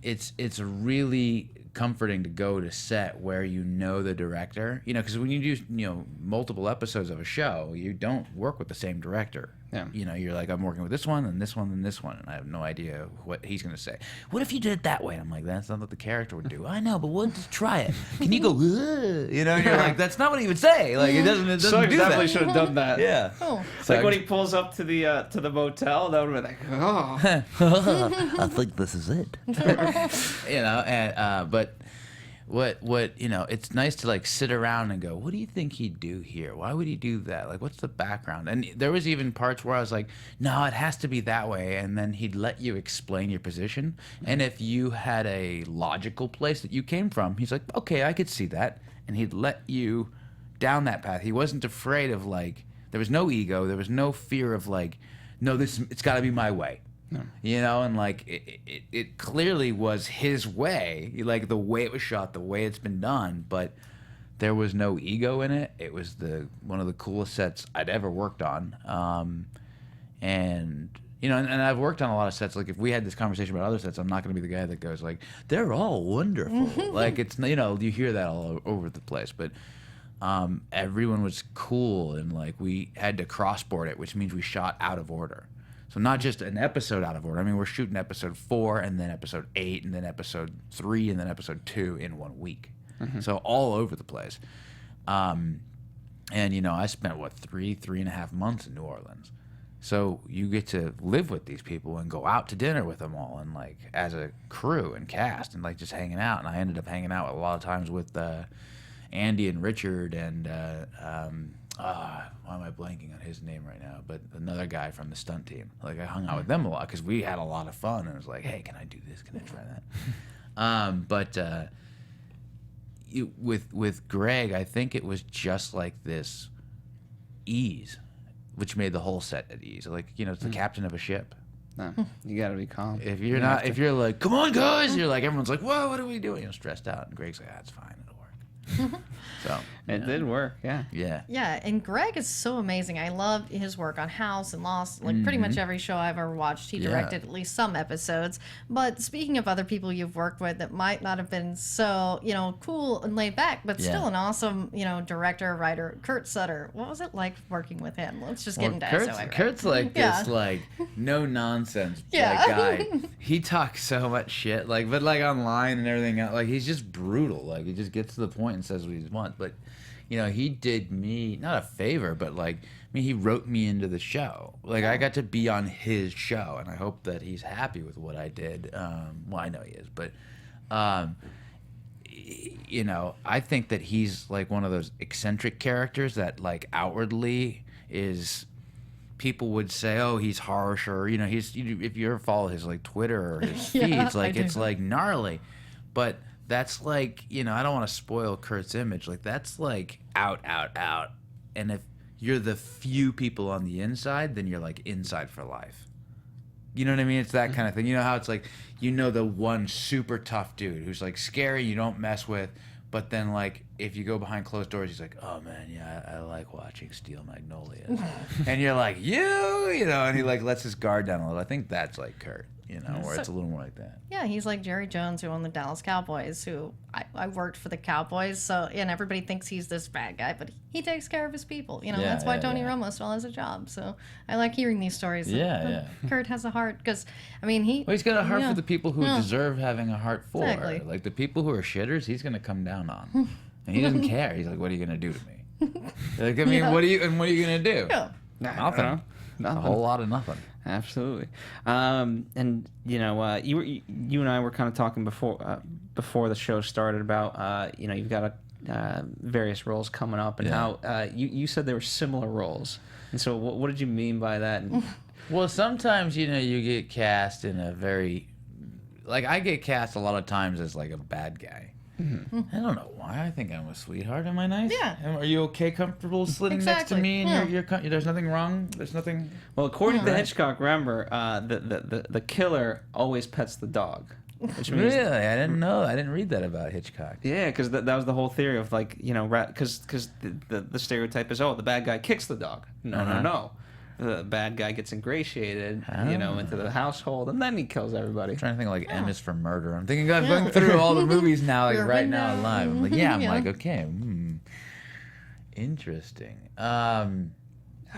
it's really comforting to go to set where you know the director, you know, because when you do, you know, multiple episodes of a show, you don't work with the same director. Yeah. You know, you're like, I'm working with this one and this one and this one, and I have no idea what he's going to say. What if you did it that way? And I'm like, that's not what the character would do. I know, but we'll just try it. Can you go, "Ugh," you know, and you're like, that's not what he would say. Like, it doesn't do definitely that. should have done that. Yeah. Oh. Like when he pulls up to the motel, that would have been like, oh. I think this is it. You know, and but what you know, it's nice to like sit around and go, what do you think he'd do here? Why would he do that? Like, what's the background? And there was even parts where I was like, no, it has to be that way, and then he'd let you explain your position. And if you had a logical place that you came from, he's like, okay, I could see that, and he'd let you down that path. He wasn't afraid of, like, there was no ego, there was no fear of like, no, it's got to be my way. No. You know, and like it clearly was his way, like the way it was shot, the way it's been done, but there was no ego in it. It was one of the coolest sets I'd ever worked on, and You know, and I've worked on a lot of sets. Like, if we had this conversation about other sets, I'm not going to be the guy that goes like, "They're all wonderful." Like, it's, you know, you hear that all over the place. But everyone was cool, and like we had to crossboard it, which means we shot out of order. So not just an episode out of order. I mean, we're shooting episode 4, and then episode 8, and then episode 3, and then episode 2 in 1 week. So all over the place. And you know, I spent what 3.5 months in New Orleans. So you get to live with these people and go out to dinner with them all, and like as a crew and cast, and like just hanging out. And I ended up hanging out a lot of times with Andy and Richard and why am I blanking on his name right now? But another guy from the stunt team. Like, I hung out with them a lot because we had a lot of fun, and it was like, hey, can I do this? Can I try that? With Greg, I think it was just like this ease, which made the whole set at ease. Like, you know, it's the captain of a ship. No, you got to be calm. If you're not, if you're like, come on, guys, you're like, everyone's like, whoa, what are we doing? You're stressed out, and Greg's like, that's fine, it'll work. So it did work, yeah. Yeah, and Greg is so amazing. I love his work on House and Lost. Like, pretty much every show I've ever watched, he directed at least some episodes. But speaking of other people you've worked with that might not have been so, you know, cool and laid back, but still an awesome, you know, director, writer, Kurt Sutter. What was it like working with him? Let's just get into SOA. Kurt's like this, like, no nonsense like, guy. He talks so much shit, like, but like online and everything else. Like, he's just brutal. Like, he just gets to the point and says what he wants. But you know, he did me not a favor, but like, I mean, he wrote me into the show. Like, I got to be on his show, and I hope that he's happy with what I did. Well, I know he is, but you know, I think that he's like one of those eccentric characters that like outwardly is, people would say, oh, he's harsh, or you know, he's, if you ever follow his like Twitter or his feeds, like it's like gnarly, but that's like, you know, I don't want to spoil Kurt's image. Like, that's like out. And if you're the few people on the inside, then you're like inside for life. You know what I mean? It's that kind of thing. You know how it's like, you know, the one super tough dude who's like scary, you don't mess with, but then like if you go behind closed doors, he's like, oh man, yeah, I like watching Steel Magnolias. And you're like, you know, and he like lets his guard down a little. I think that's like Kurt. You know, where it's a little more like that. Yeah, he's like Jerry Jones, who owned the Dallas Cowboys, who I worked for the Cowboys, so, and everybody thinks he's this bad guy, but he takes care of his people. You know, that's why Tony Romo still has a job. So I like hearing these stories. Kurt has a heart, because, I mean, he's got a heart for the people who deserve having a heart for. Exactly. Like, the people who are shitters, he's going to come down on. And he doesn't care. He's like, what are you going to do to me? Like, I mean, what are you going to do? Nothing. A whole lot of nothing. Absolutely. And you know, you and I were kind of talking before the show started about you know, you've got various roles coming up, and how you said there were similar roles. And so what did you mean by that? And well, sometimes, you know, you get cast in a very, like, I get cast a lot of times as like a bad guy. I don't know why. I think I'm a sweetheart. Am I nice? Yeah. Are you okay, comfortable sitting next to me? And you're there's nothing wrong. There's nothing. Well, according to Hitchcock, remember, the killer always pets the dog. Which means, really? I didn't know. I didn't read that about Hitchcock. Yeah, because that was the whole theory of, like, you know, because the stereotype is, oh, the bad guy kicks the dog. No. The bad guy gets ingratiated, you know, into the household, and then he kills everybody. I'm trying to think of, like, M is for Murder. I'm thinking, I'm going through all the movies now, like, right now live. I'm like, I'm like, okay, interesting. I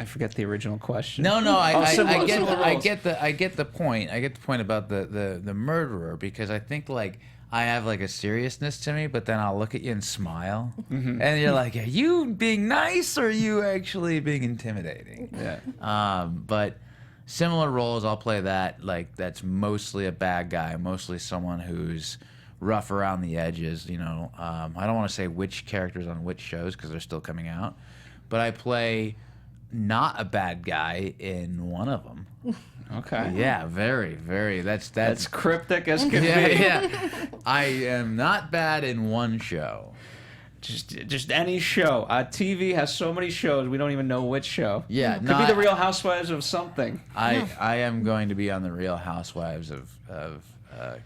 forget the original question. No, I get the point. I get the point about the murderer, because I think, like, I have like a seriousness to me, but then I'll look at you and smile, and you're like, are you being nice, or are you actually being intimidating? Yeah. But similar roles, I'll play that. Like, that's mostly a bad guy, mostly someone who's rough around the edges. You know, I don't want to say which characters on which shows because they're still coming out, but I play not a bad guy in one of them. Okay. Yeah, very, very. That's cryptic as can be. Yeah. I am not bad in one show. Just any show. TV has so many shows, we don't even know which show. Yeah. Could be the Real Housewives of something. I am going to be on the Real Housewives of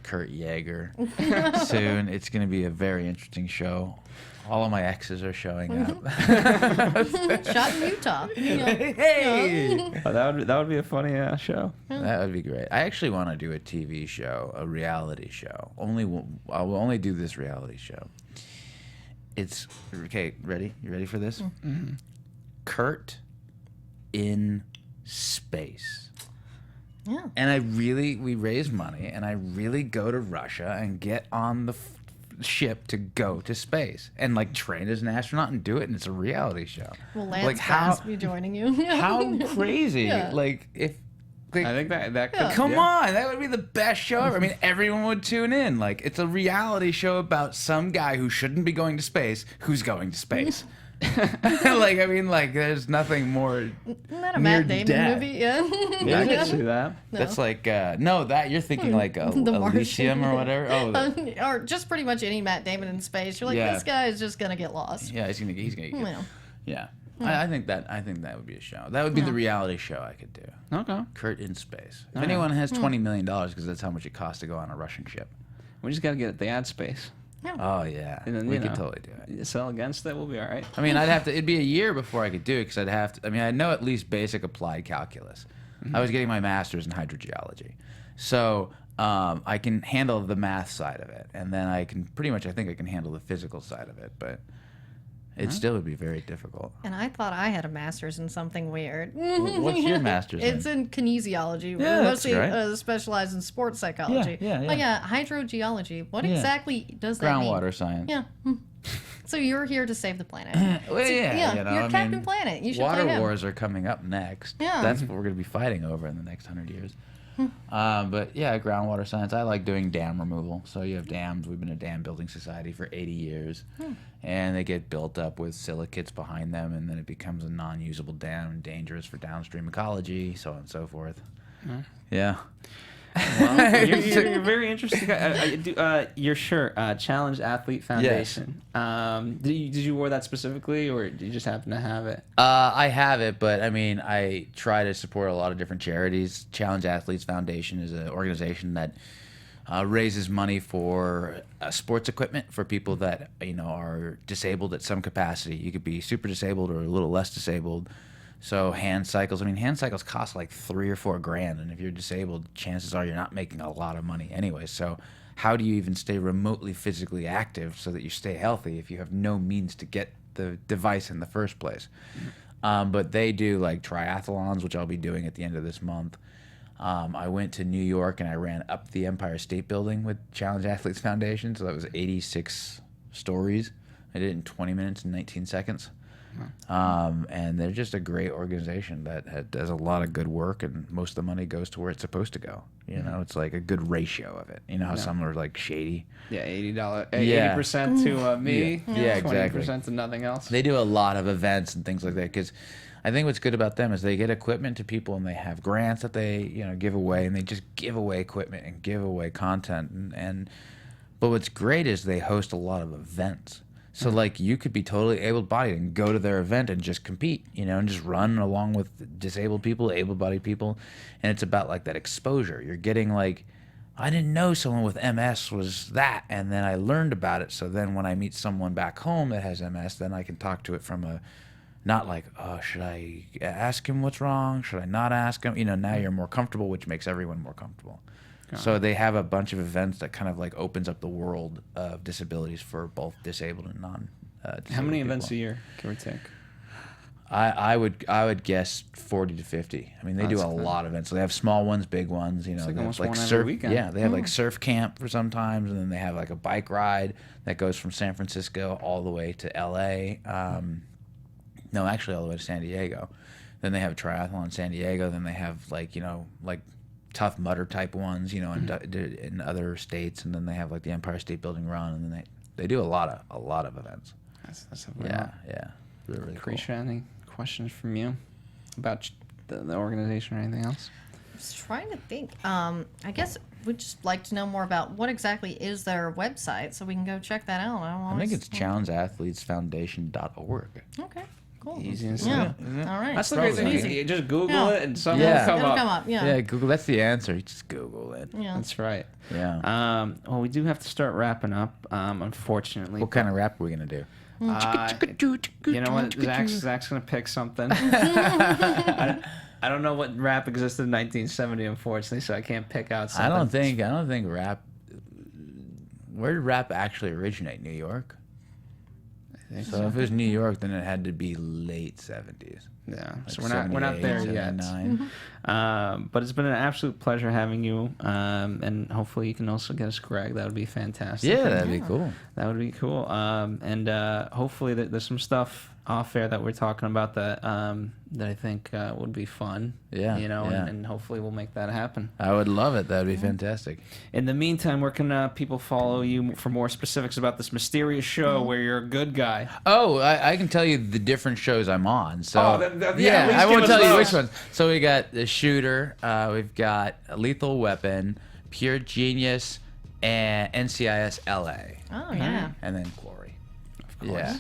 Kurt Yaeger soon. It's going to be a very interesting show. All of my exes are showing up. Shot in Utah. You know. Hey! Oh, that would be a funny show. That would be great. I actually want to do a TV show, a reality show. I will only do this reality show. It's okay. Ready? You ready for this? Mm-hmm. Kurt in space. Yeah. And we raise money, and I really go to Russia and get on the ship to go to space and like train as an astronaut and do it, and it's a reality show. Well, Lance like Bass be joining you. How crazy! Yeah. Like if. Like, I think that could, come yeah. on, that would be the best show ever. I mean, everyone would tune in. Like, it's a reality show about some guy who shouldn't be going to space, who's going to space. Like, I mean, like, there's nothing more. Isn't that a near Matt Damon death. movie? Yeah. Yeah, I can see that. That's like, no, that you're thinking like The Elysium Martian. or whatever. Oh, Or just pretty much any Matt Damon in space. You're like, Yeah. this guy is just gonna get lost. yeah, he's gonna get. Well, Yeah, I think that would be a show. That would be the reality show I could do. Okay. Kurt in space. If All right. anyone has $20 million, because that's how much it costs to go on a Russian ship. We just got to get the ad space. Oh yeah, And then, we you could know, totally do it. Sell against it, we'll be all right. I mean, it'd be a year before I could do it because I'd have to, I mean, I know at least basic applied calculus. I was getting my master's in hydrogeology. So I can handle the math side of it. And then I think I can handle the physical side of it. But it still would be very difficult. and I thought I had a master's in something weird. What's your master's in? It's in kinesiology. Yeah, We're that's mostly right. specialized in sports psychology. Yeah, yeah. But yeah, hydrogeology. What Yeah. exactly does that mean? Groundwater science. Yeah. So you're here to save the planet. Well, yeah, you know, you're I Captain mean, Planet. You should water play him. wars are coming up next. Yeah. That's what we're going to be fighting over in the next 100 years. But yeah, groundwater science. I like doing dam removal. So you have dams. We've been a dam building society for 80 years. And they get built up with silicates behind them, and then it becomes a non-usable dam and dangerous for downstream ecology, so on and so forth. Yeah. Well, you're very interesting. Your shirt, Challenge Athlete Foundation. Did you wear that specifically, or did you just happen to have it? I have it, but I mean, I try to support a lot of different charities. Challenge Athletes Foundation is an organization that raises money for sports equipment for people that are disabled at some capacity. You could be super disabled or a little less disabled. So hand cycles. I mean, hand cycles cost like $3 or $4 grand, and if you're disabled, chances are you're not making a lot of money anyway. So how do you even stay remotely physically active so that you stay healthy if you have no means to get the device in the first place? But they do like triathlons, which I'll be doing at the end of this month. I went to New York and I ran up the Empire State Building with Challenge Athletes Foundation, so that was 86 stories. I did it in 20 minutes and 19 seconds. And they're just a great organization that does a lot of good work, and most of the money goes to where it's supposed to go. It's like a good ratio of it. You know how some are like shady. Yeah, $80, Yeah. 80% to me. Yeah, exactly. 20% to nothing else. They do a lot of events and things like that because I think what's good about them is they get equipment to people, and they have grants that they give away, and they just give away equipment and give away content. But what's great is they host a lot of events. So like you could be totally able-bodied and go to their event and just compete, and just run along with disabled people, able-bodied people, and it's about like that exposure. You're getting like, I didn't know someone with MS was that, and then I learned about it. So then when I meet someone back home that has MS, then I can talk to it from a, not like, oh, should I ask him what's wrong? Should I not ask him? Now you're more comfortable, which makes everyone more comfortable. So they have a bunch of events that kind of like opens up the world of disabilities for both disabled and non-disabled How many people. events a year, give or take? I would guess 40 to 50. I mean, they do a lot of events. So they have small ones, big ones. like they have almost like one every surf. weekend. Yeah, they have like surf camp for sometimes, and then they have like a bike ride that goes from San Francisco all the way to L.A. No, actually all the way to San Diego. Then they have a triathlon in San Diego. Then they have like Tough Mudder type ones, in other states, and then they have like the Empire State Building run, and then they do a lot of events. That's Yeah. Really, really cool. Lacretia, any questions from you about the organization or anything else? I was trying to think. I guess we'd just like to know more about what exactly is their website so we can go check that out. I think it's challengeathletesfoundation.org. Okay, cool. Easy and Yeah. simple. All right. That's the great thing. Easy. You just Google Yeah. it and something Yeah. will come It'll up. come up. Yeah. Yeah, Google. That's the answer. You just Google it. Yeah. That's right. Yeah. Well, we do have to start wrapping up, unfortunately. What kind of rap are we gonna do? You know what? Zach's gonna pick something. I don't know what rap existed in 1970, unfortunately, so I can't pick out something. I don't think rap. Where did rap actually originate? New York. I think So if it was New York, then it had to be late 70s. Yeah, Like so we're not there yet. 79. But it's been an absolute pleasure having you, and hopefully you can also get us Greg. That would be fantastic. Yeah, that'd be cool. That would be cool. And hopefully there's some stuff off air that we're talking about that that I think would be fun. Yeah, you know, yeah. and hopefully we'll make that happen. I would love it. That'd be fantastic. In the meantime, where can people follow you for more specifics about this mysterious show where you're a good guy? Oh, I can tell you the different shows I'm on. So at least I won't give tell us you those. which ones. So we got The Shooter, we've got Lethal Weapon, Pure Genius, and NCIS LA, Oh yeah. and then Quarry. Of course. Yeah.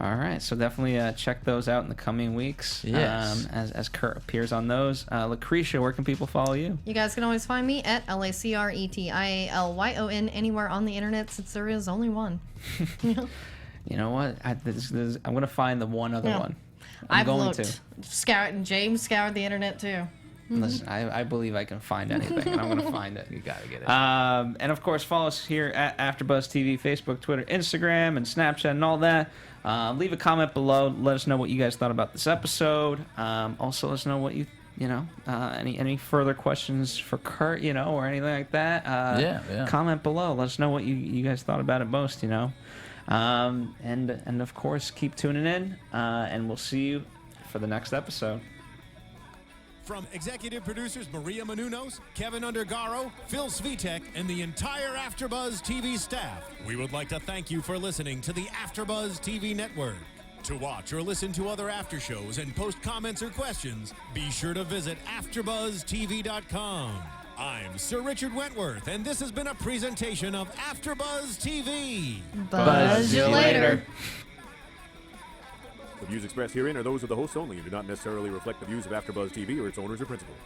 All right, so definitely check those out in the coming weeks. Yes. As Kurt appears on those. Lacretia, where can people follow you? You guys can always find me at LACRETIALYON anywhere on the internet, since there is only one. You know what? I'm going to find the one other Yeah. one. I've going looked. Scoured, and James scoured the internet too. Listen, I believe I can find anything, and I'm going to find it. You gotta get it. And of course, follow us here at AfterBuzz TV, Facebook, Twitter, Instagram, and Snapchat, and all that. Leave a comment below. Let us know what you guys thought about this episode. Also, let us know what you know, any further questions for Kurt, you know, or anything like that. Yeah. Comment below. Let us know what you guys thought about it most, you know. And of course, keep tuning in, and we'll see you for the next episode. From executive producers Maria Menounos, Kevin Undergaro, Phil Svitek, and the entire AfterBuzz TV staff, we would like to thank you for listening to the AfterBuzz TV network. To watch or listen to other after shows and post comments or questions, be sure to visit AfterBuzzTV.com. I'm Sir Richard Wentworth, and this has been a presentation of AfterBuzz TV. Buzz you later. The views expressed herein are those of the hosts only and do not necessarily reflect the views of AfterBuzz TV or its owners or principals.